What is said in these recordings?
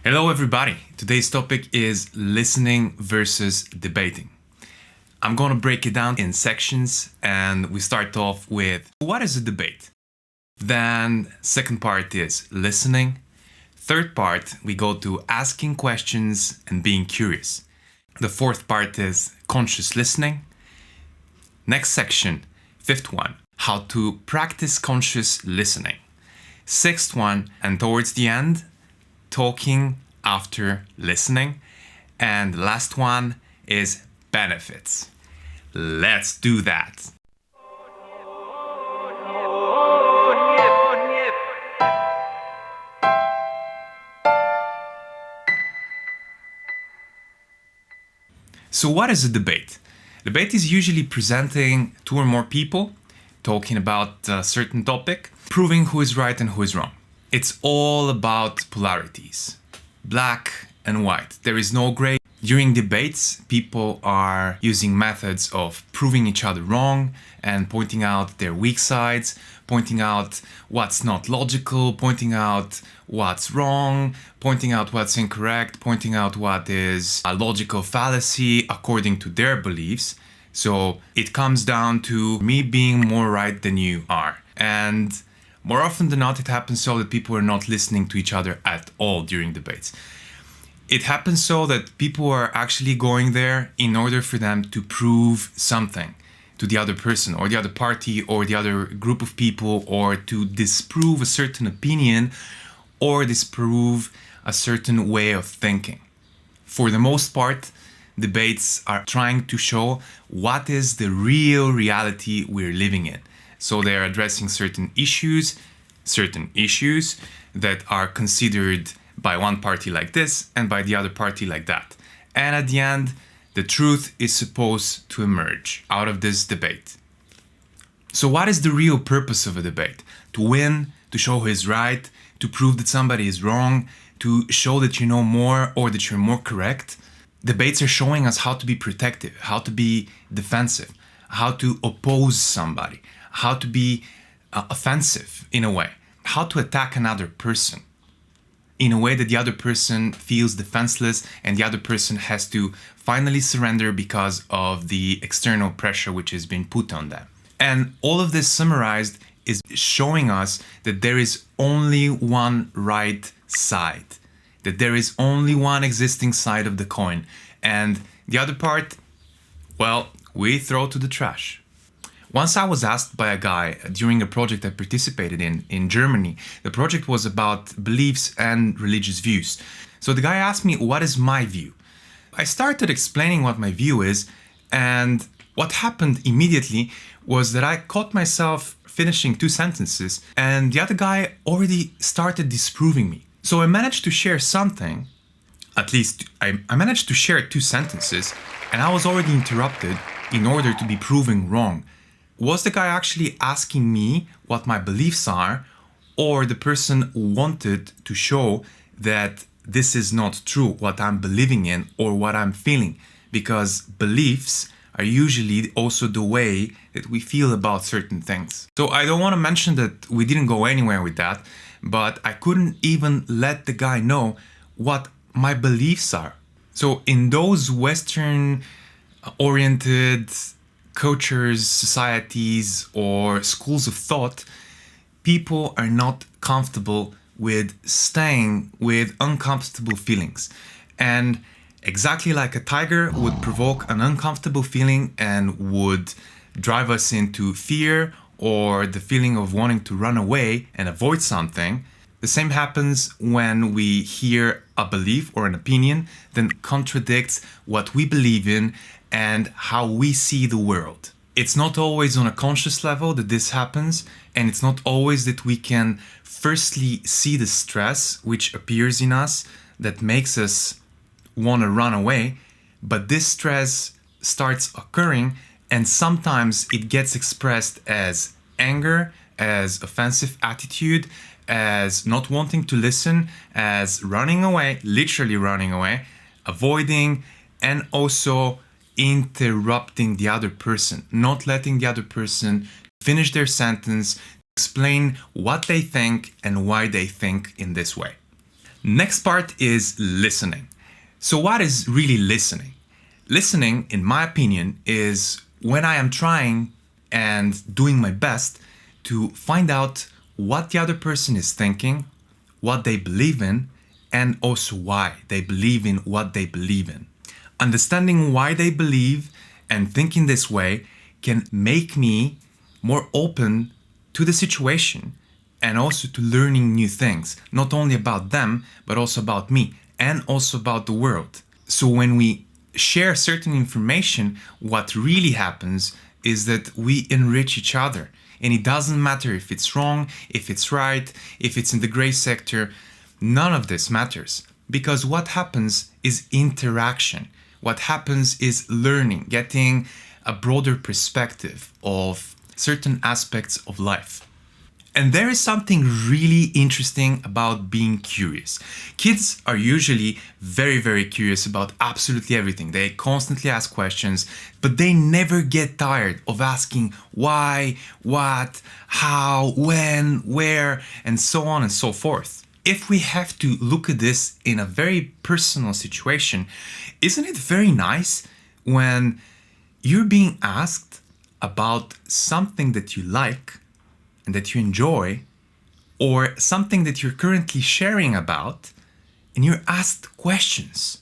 Hello everybody. Today's topic is listening versus debating. I'm going to break it down in sections and we start off with what is a debate? Then second part is listening. Third part, we go to asking questions and being curious. The fourth part is conscious listening. Next section, fifth one, how to practice conscious listening. Sixth one, and towards the end, talking after listening. And the last one is benefits. Let's do that. So what is a debate? Debate is usually presenting two or more people talking about a certain topic, proving who is right and who is wrong. It's all about polarities, black and white. There is no gray. During debates, people are using methods of proving each other wrong and pointing out their weak sides, pointing out what's not logical, pointing out what's wrong, pointing out what's incorrect, pointing out what is a logical fallacy according to their beliefs. So it comes down to me being more right than you are. And more often than not, it happens so that people are not listening to each other at all during debates. It happens so that people are actually going there in order for them to prove something to the other person or the other party or the other group of people, or to disprove a certain opinion or disprove a certain way of thinking. For the most part, debates are trying to show what is the real reality we're living in. So they're addressing certain issues that are considered by one party like this and by the other party like that. And at the end, the truth is supposed to emerge out of this debate. So what is the real purpose of a debate? To win, to show who is right, to prove that somebody is wrong, to show that you know more or that you're more correct? Debates are showing us how to be protective, how to be defensive, how to oppose somebody, how to be offensive in a way, how to attack another person in a way that the other person feels defenseless and the other person has to finally surrender because of the external pressure which has been put on them. And all of this summarized is showing us that there is only one right side, that there is only one existing side of the coin, and the other part, well, we throw to the trash. Once I was asked by a guy during a project I participated in Germany. The project was about beliefs and religious views. So the guy asked me, what is my view? I started explaining what my view is, and what happened immediately was that I caught myself finishing two sentences and the other guy already started disproving me. So I managed to share something, at least I managed to share two sentences, and I was already interrupted in order to be proven wrong. Was the guy actually asking me what my beliefs are, or the person wanted to show that this is not true, what I'm believing in or what I'm feeling? Because beliefs are usually also the way that we feel about certain things. So I don't want to mention that we didn't go anywhere with that, but I couldn't even let the guy know what my beliefs are. So in those Western oriented cultures, societies, or schools of thought, people are not comfortable with staying with uncomfortable feelings. And exactly like a tiger would provoke an uncomfortable feeling and would drive us into fear or the feeling of wanting to run away and avoid something, the same happens when we hear a belief or an opinion that contradicts what we believe in and how we see the world. It's not always on a conscious level that this happens, and it's not always that we can firstly see the stress which appears in us that makes us want to run away, but this stress starts occurring and sometimes it gets expressed as anger, as offensive attitude, as not wanting to listen, as running away, literally running away, avoiding, and also interrupting the other person, not letting the other person finish their sentence, explain what they think and why they think in this way. Next part is listening. So, what is really listening? Listening, in my opinion, is when I am trying and doing my best to find out what the other person is thinking, what they believe in, and also why they believe in what they believe in. Understanding why they believe and thinking this way can make me more open to the situation and also to learning new things, not only about them, but also about me and also about the world. So when we share certain information, what really happens is that we enrich each other. And it doesn't matter if it's wrong, if it's right, if it's in the gray sector, none of this matters. Because what happens is interaction. What happens is learning, getting a broader perspective of certain aspects of life. And there is something really interesting about being curious. Kids are usually very, very curious about absolutely everything. They constantly ask questions, but they never get tired of asking why, what, how, when, where, and so on and so forth. If we have to look at this in a very personal situation, isn't it very nice when you're being asked about something that you like and that you enjoy, or something that you're currently sharing about, and you're asked questions?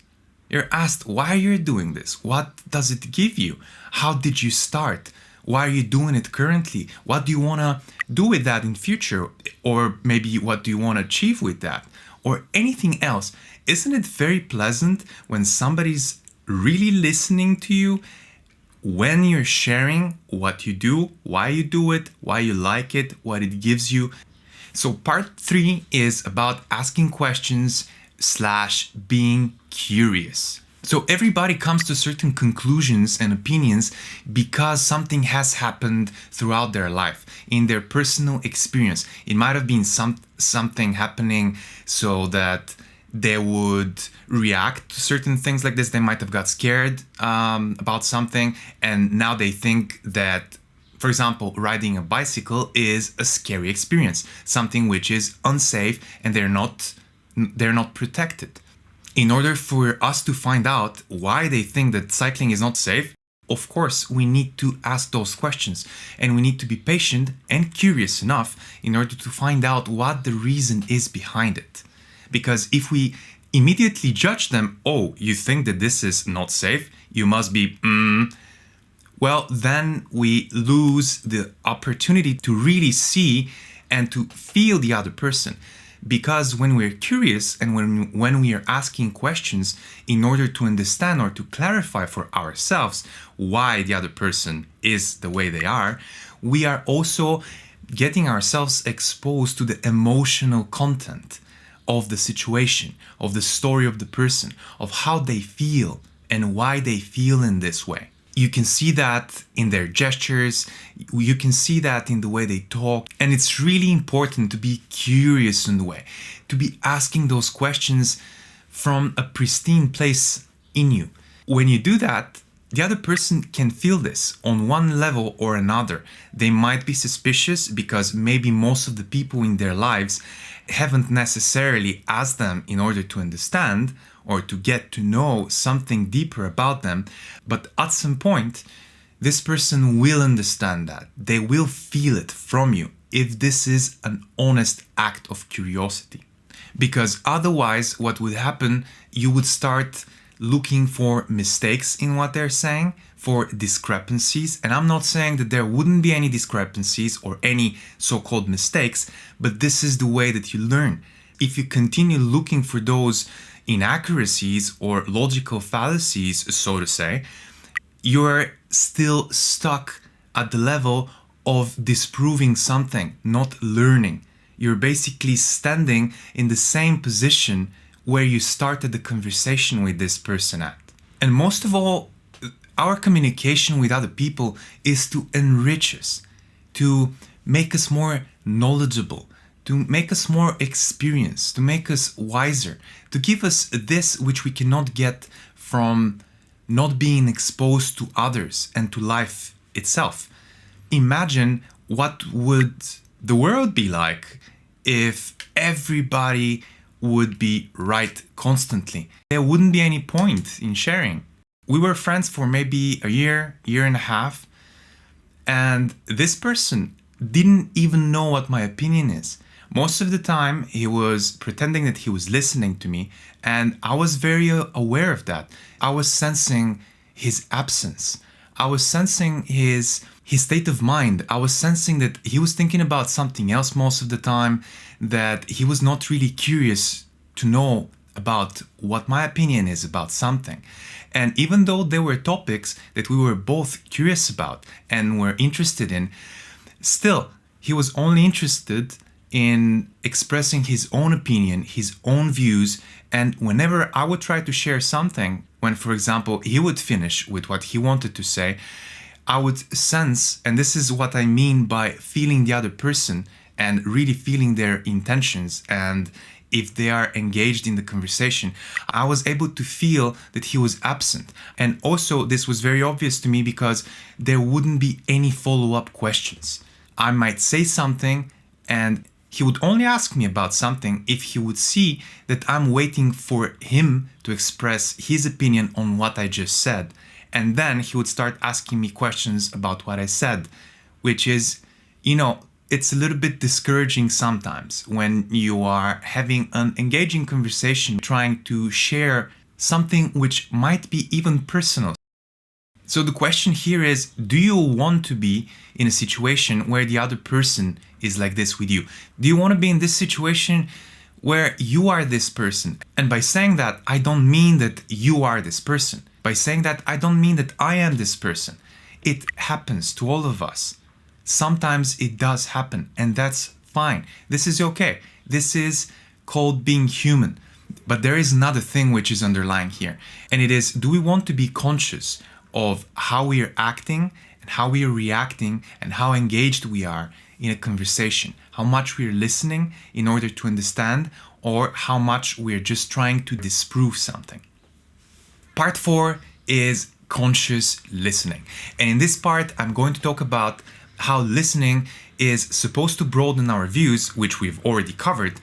You're asked why you're doing this, what does it give you, how did you start, why are you doing it currently, what do you want to do with that in future, or maybe what do you want to achieve with that, or anything else. Isn't it very pleasant when somebody's really listening to you when you're sharing what you do, why you do it, why you like it, what it gives you? So part 3 is about asking questions / being curious. So everybody comes to certain conclusions and opinions because something has happened throughout their life, in their personal experience. It might have been something happening so that they would react to certain things like this. They might have got scared about something, and now they think that, for example, riding a bicycle is a scary experience, something which is unsafe, and they're not protected. In order for us to find out why they think that cycling is not safe, of course, we need to ask those questions, and we need to be patient and curious enough in order to find out what the reason is behind it. Because if we immediately judge them, oh, you think that this is not safe, you must be, well, then we lose the opportunity to really see and to feel the other person. Because when we're curious and when we are asking questions in order to understand or to clarify for ourselves why the other person is the way they are, we are also getting ourselves exposed to the emotional content of the situation, of the story of the person, of how they feel and why they feel in this way. You can see that in their gestures, you can see that in the way they talk, and it's really important to be curious in the way, to be asking those questions from a pristine place in you. When you do that, the other person can feel this on one level or another. They might be suspicious because maybe most of the people in their lives haven't necessarily asked them in order to understand or to get to know something deeper about them. But at some point, this person will understand that. They will feel it from you if this is an honest act of curiosity. Because otherwise, what would happen, you would start looking for mistakes in what they're saying, for discrepancies. And I'm not saying that there wouldn't be any discrepancies or any so-called mistakes, but this is the way that you learn. If you continue looking for those inaccuracies or logical fallacies, so to say, you're still stuck at the level of disproving something, not learning. You're basically standing in the same position where you started the conversation with this person at. And most of all, our communication with other people is to enrich us, to make us more knowledgeable, to make us more experienced, to make us wiser, to give us this which we cannot get from not being exposed to others and to life itself. Imagine what would the world be like if everybody would be right constantly. There wouldn't be any point in sharing. We were friends for maybe a year and a half, and this person didn't even know what my opinion is. Most of the time, he was pretending that he was listening to me, and I was very aware of that. I was sensing his absence. I was sensing his state of mind. I was sensing that he was thinking about something else most of the time, that he was not really curious to know about what my opinion is about something. And even though there were topics that we were both curious about and were interested in, still, he was only interested in expressing his own opinion, his own views, and whenever I would try to share something, when, for example, he would finish with what he wanted to say, I would sense, and this is what I mean by feeling the other person and really feeling their intentions, and if they are engaged in the conversation, I was able to feel that he was absent. And also, this was very obvious to me because there wouldn't be any follow-up questions. I might say something and he would only ask me about something if he would see that I'm waiting for him to express his opinion on what I just said. And then he would start asking me questions about what I said, which is, it's a little bit discouraging sometimes when you are having an engaging conversation, trying to share something which might be even personal. So the question here is, do you want to be in a situation where the other person is like this with you? Do you want to be in this situation where you are this person? And by saying that, I don't mean that you are this person. By saying that, I don't mean that I am this person. It happens to all of us. Sometimes it does happen, and that's fine. This is okay. This is called being human. But there is another thing which is underlying here, and it is, do we want to be conscious of how we are acting and how we are reacting and how engaged we are in a conversation, how much we are listening in order to understand, or how much we are just trying to disprove something. Part 4 is conscious listening. And in this part, I'm going to talk about how listening is supposed to broaden our views, which we've already covered,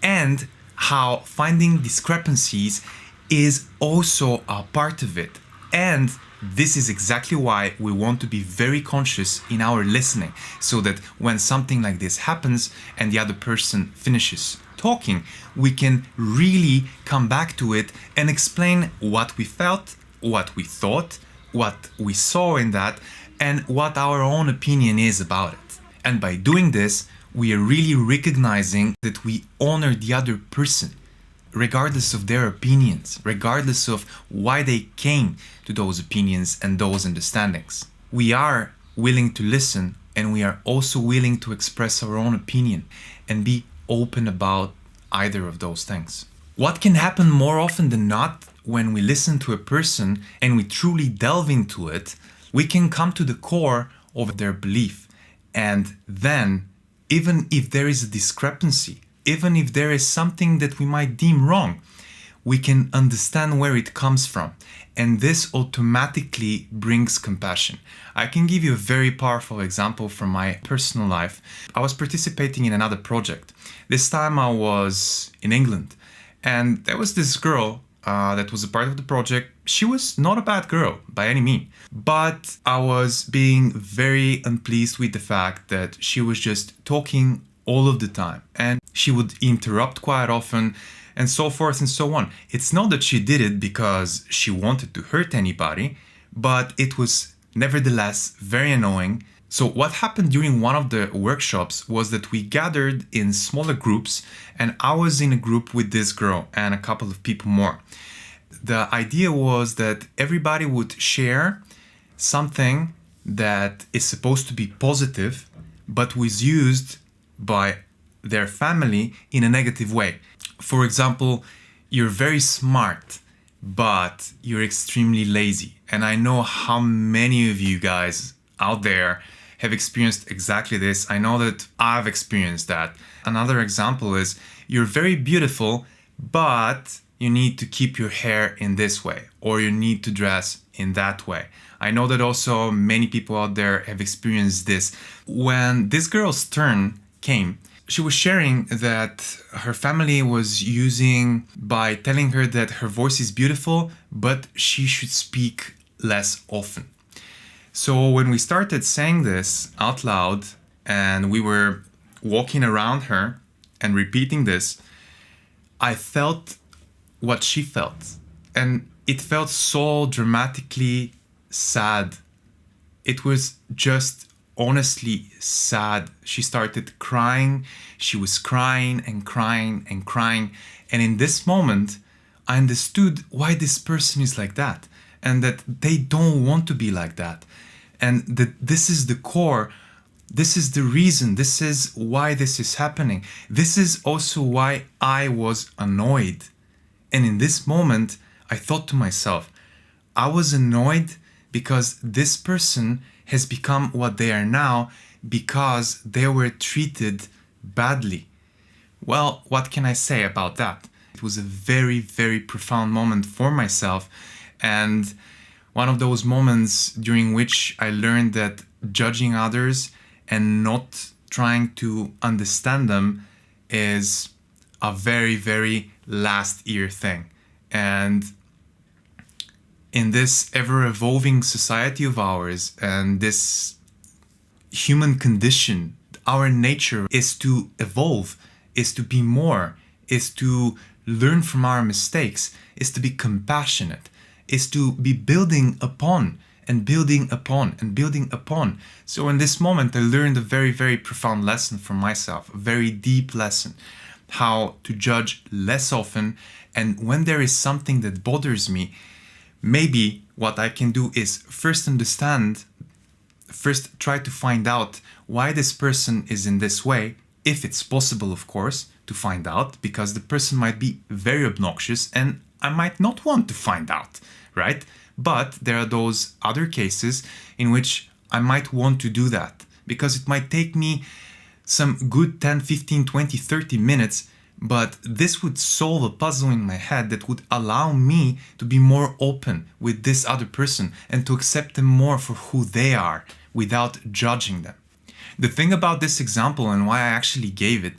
and how finding discrepancies is also a part of it. And this is exactly why we want to be very conscious in our listening, so that when something like this happens and the other person finishes talking, we can really come back to it and explain what we felt, what we thought, what we saw in that, and what our own opinion is about it. And by doing this, we are really recognizing that we honor the other person, regardless of their opinions, regardless of why they came to those opinions and those understandings. We are willing to listen, and we are also willing to express our own opinion and be open about either of those things. What can happen more often than not when we listen to a person and we truly delve into it, we can come to the core of their belief. And then, even if there is a discrepancy, even if there is something that we might deem wrong, we can understand where it comes from. And this automatically brings compassion. I can give you a very powerful example from my personal life. I was participating in another project. This time I was in England, and there was this girl that was a part of the project. She was not a bad girl by any means, but I was being very unpleased with the fact that she was just talking all of the time, and she would interrupt quite often, and so forth and so on. It's not that she did it because she wanted to hurt anybody, but it was nevertheless very annoying. So what happened during one of the workshops was that we gathered in smaller groups, and I was in a group with this girl and a couple of people more. The idea was that everybody would share something that is supposed to be positive, but was used by their family in a negative way. For example, you're very smart, but you're extremely lazy. And I know how many of you guys out there have experienced exactly this. I know that I've experienced that. Another example is, you're very beautiful, but you need to keep your hair in this way, or you need to dress in that way. I know that also many people out there have experienced this. When this girl's turn came, she was sharing that her family was using by telling her that her voice is beautiful, but she should speak less often. So when we started saying this out loud and we were walking around her and repeating this, I felt what she felt. And it felt so dramatically sad. It was just honestly sad. She started crying. She was crying and crying and crying. And in this moment, I understood why this person is like that and that they don't want to be like that. And that this is the core. This is the reason. This is why this is happening. This is also why I was annoyed. And in this moment, I thought to myself, I was annoyed because this person has become what they are now because they were treated badly. Well, what can I say about that? It was a very, very profound moment for myself, and one of those moments during which I learned that judging others and not trying to understand them is a very, very last year thing. And in this ever-evolving society of ours and this human condition, our nature is to evolve, is to be more, is to learn from our mistakes, is to be compassionate, is to be building upon and building upon and building upon. So in this moment, I learned a very, very profound lesson for myself, a very deep lesson, how to judge less often. And when there is something that bothers me, maybe what I can do is first try to find out why this person is in this way, if it's possible, of course, to find out, because the person might be very obnoxious and I might not want to find out, right? But there are those other cases in which I might want to do that because it might take me some good 10, 15, 20, 30 minutes, but this would solve a puzzle in my head that would allow me to be more open with this other person and to accept them more for who they are without judging them. The thing about this example and why I actually gave it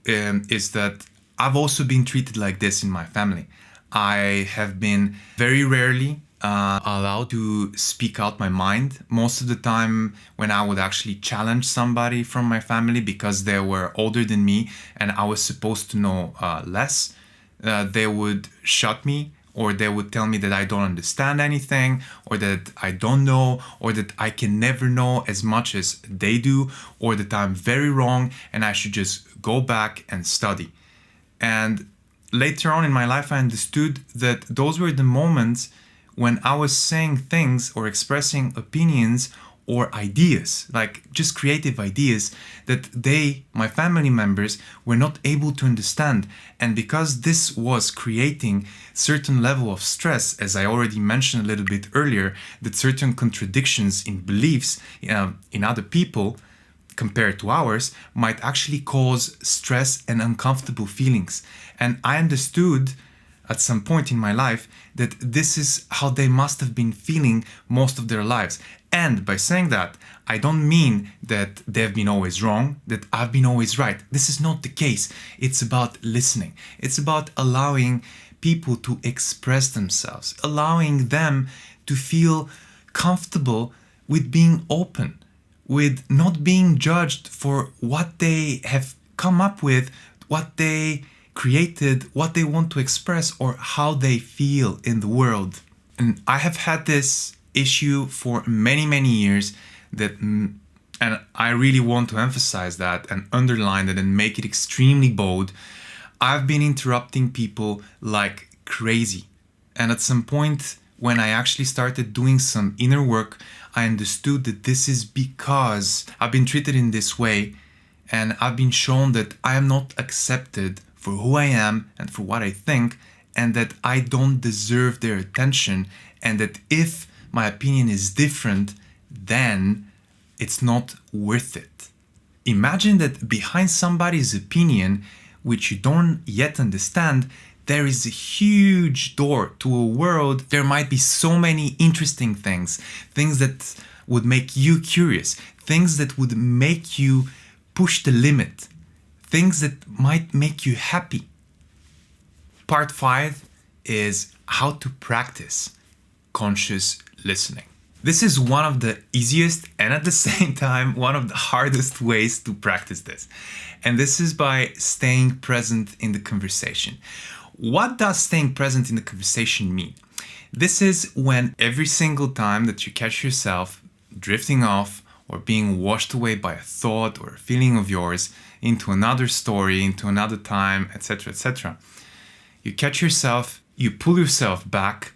is that I've also been treated like this in my family. I have been very rarely allowed to speak out my mind. Most of the time when I would actually challenge somebody from my family because they were older than me and I was supposed to know less, they would shut me, or they would tell me that I don't understand anything, or that I don't know, or that I can never know as much as they do, or that I'm very wrong and I should just go back and study. And later on in my life, I understood that those were the moments when I was saying things or expressing opinions or ideas, like just creative ideas that they, my family members, were not able to understand. And because this was creating certain level of stress, as I already mentioned a little bit earlier, that certain contradictions in beliefs in other people compared to ours might actually cause stress and uncomfortable feelings. And I understood at some point in my life that this is how they must have been feeling most of their lives. And by saying that, I don't mean that they've been always wrong, that I've been always right. This is not the case. It's about listening. It's about allowing people to express themselves, allowing them to feel comfortable with being open, with not being judged for what they have come up with, what they created, what they want to express, or how they feel in the world. And I have had this issue for many, many years and I really want to emphasize that and underline it and make it extremely bold. I've been interrupting people like crazy. And at some point when I actually started doing some inner work, I understood that this is because I've been treated in this way and I've been shown that I am not accepted for who I am and for what I think, and that I don't deserve their attention, and that if my opinion is different, then it's not worth it. Imagine that behind somebody's opinion, which you don't yet understand, there is a huge door to a world. There might be so many interesting things that would make you curious, things that would make you push the limit, things that might make you happy. Part 5 is how to practice conscious listening. This is one of the easiest and at the same time one of the hardest ways to practice this. And this is by staying present in the conversation. What does staying present in the conversation mean? This is when every single time that you catch yourself drifting off or being washed away by a thought or a feeling of yours into another story, into another time, etc., etc., you catch yourself, you pull yourself back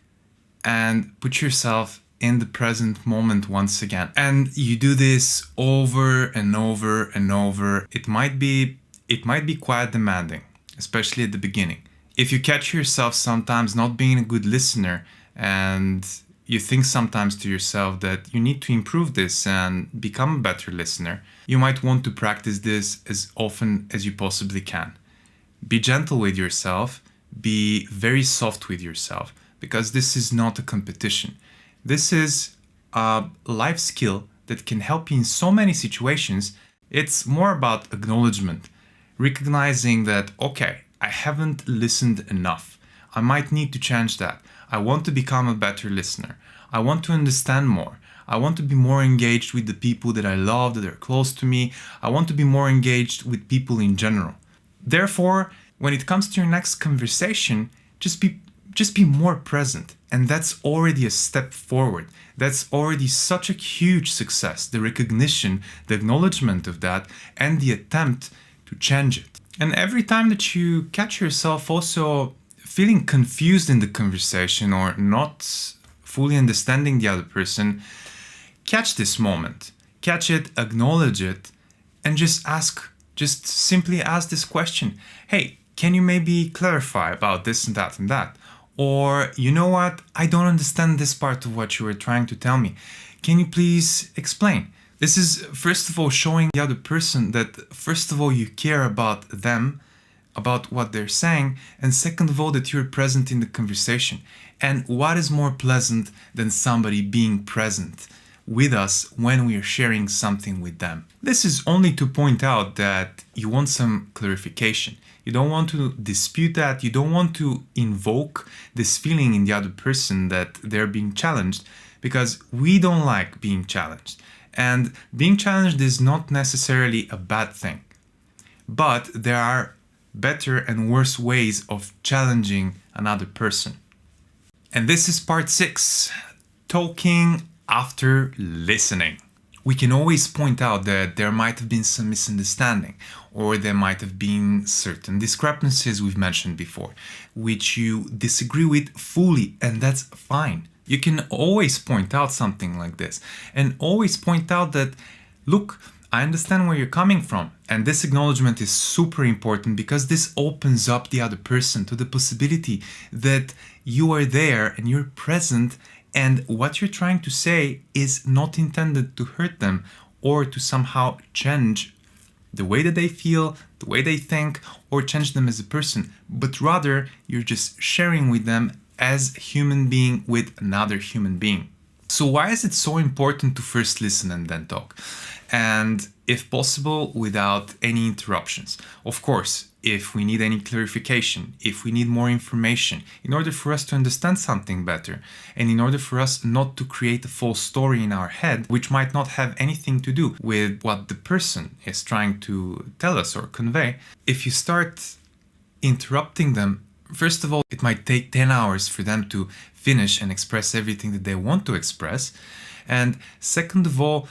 and put yourself in the present moment once again. And you do this over and over and over. It might be quite demanding, especially at the beginning. If you catch yourself sometimes not being a good listener and you think sometimes to yourself that you need to improve this and become a better listener, you might want to practice this as often as you possibly can. Be gentle with yourself, be very soft with yourself, because this is not a competition. This is a life skill that can help you in so many situations. It's more about acknowledgement, recognizing that, okay, I haven't listened enough. I might need to change that. I want to become a better listener. I want to understand more. I want to be more engaged with the people that I love, that are close to me. I want to be more engaged with people in general. Therefore, when it comes to your next conversation, just be more present. And that's already a step forward. That's already such a huge success. The recognition, the acknowledgement of that, and the attempt to change it. And every time that you catch yourself also feeling confused in the conversation or not fully understanding the other person, catch this moment. Catch it, acknowledge it, and just simply ask this question. Hey, can you maybe clarify about this and that and that? Or, you know what, I don't understand this part of what you were trying to tell me. Can you please explain? This is, first of all, showing the other person that, first of all, you care about them, about what they're saying, and second of all, that you're present in the conversation. And what is more pleasant than somebody being present with us when we are sharing something with them? This is only to point out that you want some clarification. You don't want to dispute that. You don't want to invoke this feeling in the other person that they're being challenged, because we don't like being challenged. And being challenged is not necessarily a bad thing. But there are better and worse ways of challenging another person. And this is part 6, talking after listening. We can always point out that there might have been some misunderstanding, or there might have been certain discrepancies we've mentioned before, which you disagree with fully, and that's fine. You can always point out something like this, and always point out that, look, I understand where you're coming from. And this acknowledgement is super important, because this opens up the other person to the possibility that you are there and you're present, and what you're trying to say is not intended to hurt them or to somehow change the way that they feel, the way they think, or change them as a person, but rather you're just sharing with them as a human being with another human being. So why is it so important to first listen and then talk? And if possible, without any interruptions. Of course, if we need any clarification, if we need more information, in order for us to understand something better, and in order for us not to create a false story in our head, which might not have anything to do with what the person is trying to tell us or convey, if you start interrupting them, first of all, it might take 10 hours for them to finish and express everything that they want to express. And second of all,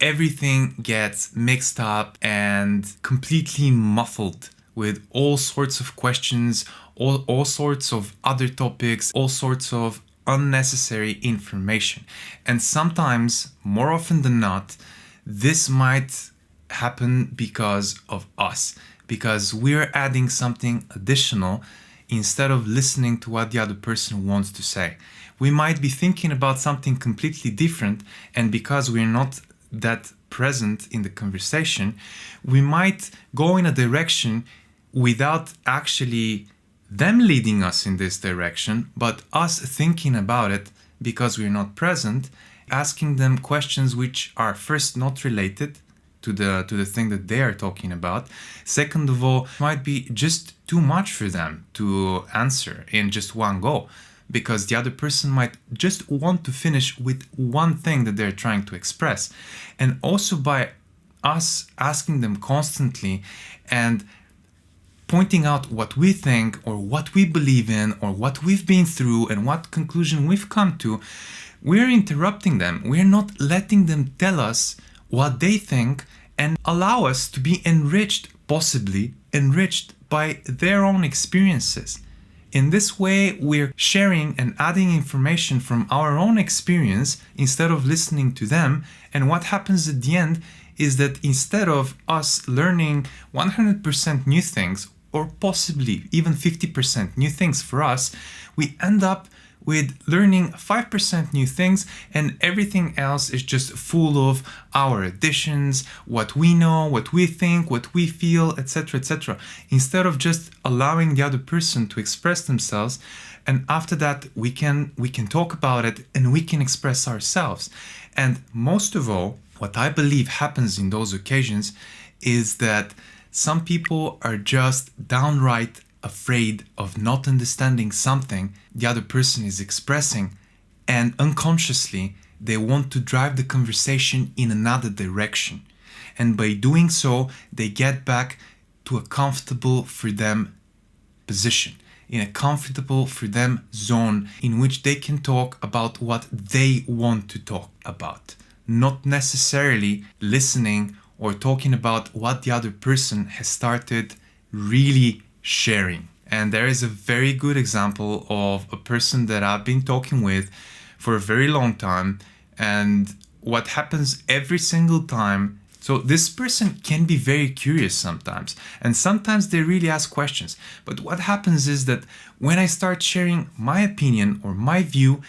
everything gets mixed up and completely muffled with all sorts of questions, all sorts of other topics, all sorts of unnecessary information. And sometimes, more often than not, this might happen because of us, because we're adding something additional instead of listening to what the other person wants to say. We might be thinking about something completely different, and because we're not that present in the conversation, we might go in a direction without actually them leading us in this direction, but us thinking about it because we're not present, asking them questions which are first not related to the thing that they are talking about. Second of all, it might be just too much for them to answer in just one go, because the other person might just want to finish with one thing that they're trying to express. And also by us asking them constantly and pointing out what we think or what we believe in or what we've been through and what conclusion we've come to, we're interrupting them. We're not letting them tell us what they think and allow us to be enriched, possibly enriched by their own experiences. In this way, we're sharing and adding information from our own experience instead of listening to them. And what happens at the end is that instead of us learning 100% new things, or possibly even 50% new things for us, we end up with learning 5% new things, and everything else is just full of our additions, what we know, what we think, what we feel, etc., etc. Instead of just allowing the other person to express themselves, and after that we can talk about it and we can express ourselves. And most of all, what I believe happens in those occasions is that some people are just downright afraid of not understanding something the other person is expressing, and unconsciously they want to drive the conversation in another direction. And by doing so, they get back to a comfortable for them position, in a comfortable for them zone in which they can talk about what they want to talk about, not necessarily listening or talking about what the other person has started really sharing. And there is a very good example of a person that I've been talking with for a very long time, and what happens every single time. So this person can be very curious sometimes, and sometimes they really ask questions. But what happens is that when I start sharing my opinion or my view,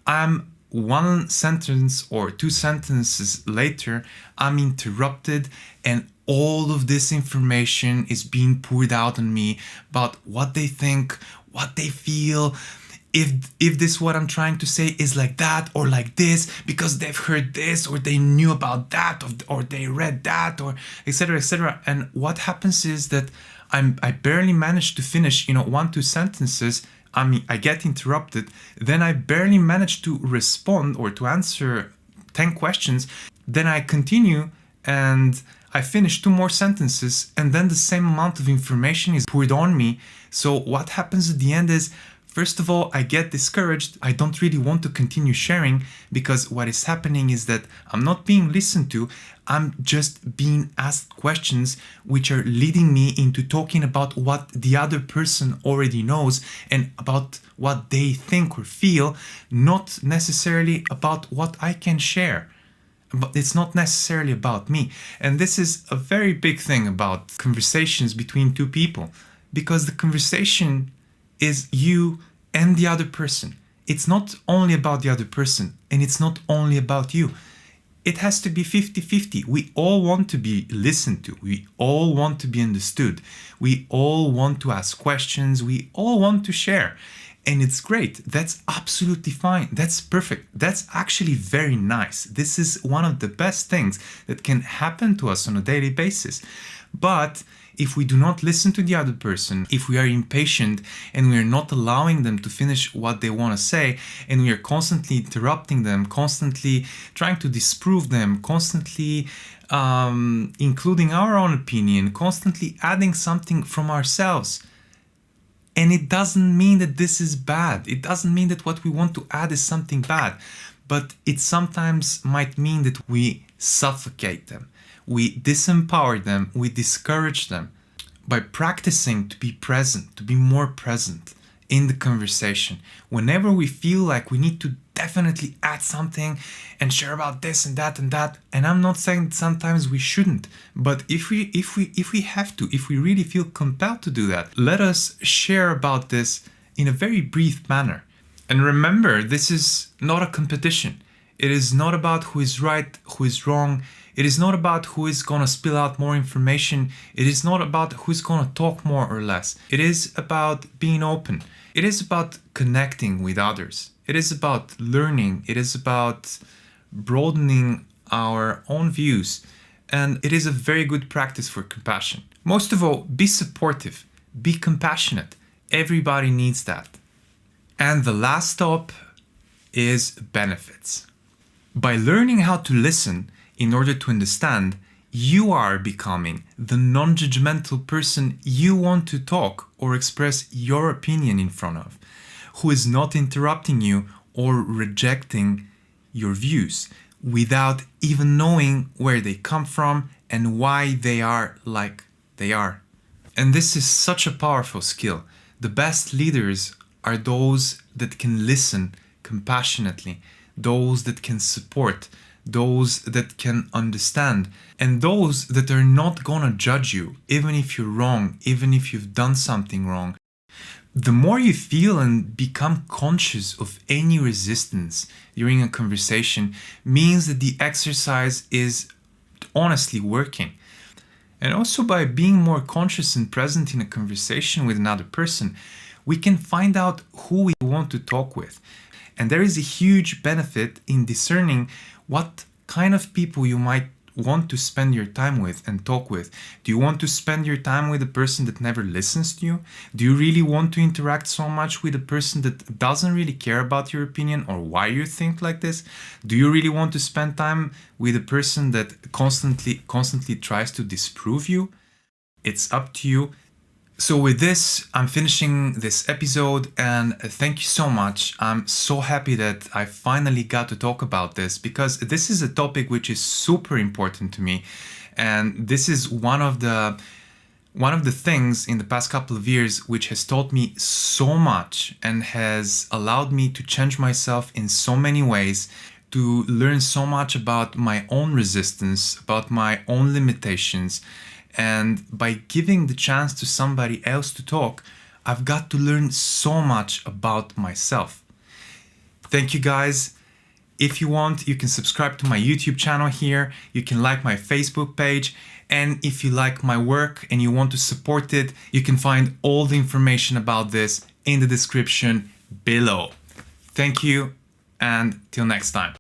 I'm one sentence or two sentences later, I'm interrupted, and all of this information is being poured out on me about what they think, what they feel, if this what I'm trying to say is like that or like this because they've heard this or they knew about that or they read that, or etc., etc. And what happens is that I barely manage to finish 1-2 sentences. I get interrupted, then I barely manage to respond or to answer 10 questions. Then I continue and I finish 2 more sentences, and then the same amount of information is poured on me. So what happens at the end is, first of all, I get discouraged. I don't really want to continue sharing, because what is happening is that I'm not being listened to. I'm just being asked questions which are leading me into talking about what the other person already knows and about what they think or feel, not necessarily about what I can share. But it's not necessarily about me. And this is a very big thing about conversations between two people, because the conversation is you and the other person. It's not only about the other person, and it's not only about you. It has to be 50-50. We all want to be listened to. We all want to be understood. We all want to ask questions. We all want to share. And it's great. That's absolutely fine. That's perfect. That's actually very nice. This is one of the best things that can happen to us on a daily basis. But if we do not listen to the other person, if we are impatient and we are not allowing them to finish what they want to say, and we are constantly interrupting them, constantly trying to disprove them, constantly including our own opinion, constantly adding something from ourselves, and it doesn't mean that this is bad. It doesn't mean that what we want to add is something bad, but it sometimes might mean that we suffocate them. We disempower them, we discourage them. By practicing to be present, to be more present in the conversation, whenever we feel like we need to definitely add something and share about this and that and that, and I'm not saying that sometimes we shouldn't, but if we have to, if we really feel compelled to do that, let us share about this in a very brief manner. And remember, this is not a competition. It is not about who is right, who is wrong. It is not about who is going to spill out more information. It is not about who's going to talk more or less. It is about being open. It is about connecting with others. It is about learning. It is about broadening our own views. and it is a very good practice for compassion. Most of all, be supportive, be compassionate. Everybody needs that. And the last stop is benefits. By learning how to listen in order to understand, you are becoming the non-judgmental person you want to talk or express your opinion in front of, who is not interrupting you or rejecting your views without even knowing where they come from and why they are like they are. And this is such a powerful skill. The best leaders are those that can listen compassionately, those that can support, those that can understand, and those that are not gonna judge you, even if you're wrong, even if you've done something wrong. The more you feel and become conscious of any resistance during a conversation means that the exercise is honestly working. And also by being more conscious and present in a conversation with another person, we can find out who we want to talk with. And there is a huge benefit in discerning what kind of people you might want to spend your time with and talk with. Do you want to spend your time with a person that never listens to you? Do you really want to interact so much with a person that doesn't really care about your opinion or why you think like this? Do you really want to spend time with a person that constantly tries to disprove you? It's up to you. So with this, I'm finishing this episode, and thank you so much. I'm so happy that I finally got to talk about this, because this is a topic which is super important to me, and this is one of the things in the past couple of years which has taught me so much and has allowed me to change myself in so many ways, to learn so much about my own resistance, about my own limitations. And by giving the chance to somebody else to talk, I've got to learn so much about myself. Thank you guys. If you want, you can subscribe to my YouTube channel here. You can like my Facebook page. And if you like my work and you want to support it, you can find all the information about this in the description below. Thank you, and till next time.